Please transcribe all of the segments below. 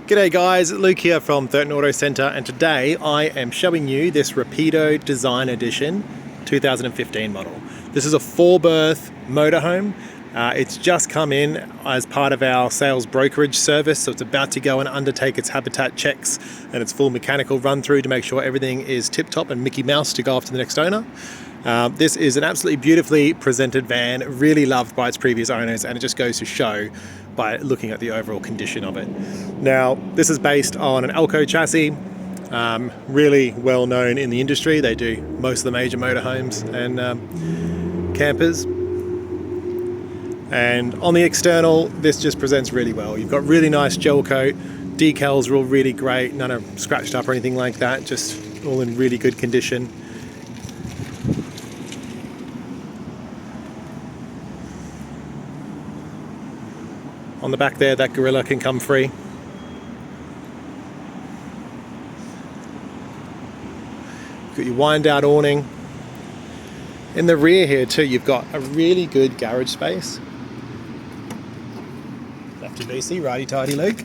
G'day guys, Luke here from Thurton Auto Centre, and today I am showing you this Rapido Design Edition 2015 model. This is a 4-berth motorhome. It's just come in as part of our sales brokerage service, so it's about to go and undertake its habitat checks and its full mechanical run through to make sure everything is tip-top and Mickey Mouse to go off to the next owner. This is an absolutely beautifully presented van, really loved by its previous owners, and it just goes to show by looking at the overall condition of it. Now, this is based on an AL-KO chassis, really well known in the industry. They do most of the major motorhomes and campers. And on the external, this just presents really well. You've got really nice gel coat, decals are all really great, none are scratched up or anything like that, just all in really good condition. On the back there, that Gorilla can come free. Got your wind out awning. In the rear here too, you've got a really good garage space. Lefty loosey, righty tighty Luke.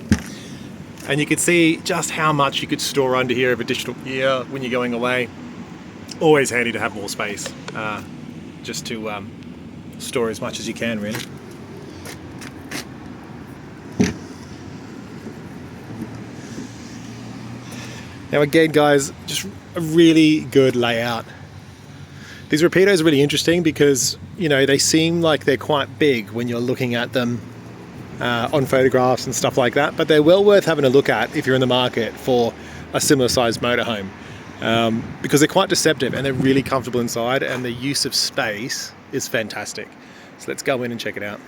And you can see just how much you could store under here of additional gear when you're going away. Always handy to have more space, just to store as much as you can, really. Now again guys, just a really good layout. These Rapidos are really interesting because, you know, they seem like they're quite big when you're looking at them on photographs and stuff like that, but they're well worth having a look at if you're in the market for a similar sized motorhome, because they're quite deceptive and they're really comfortable inside, and the use of space is fantastic. So let's go in and check it out.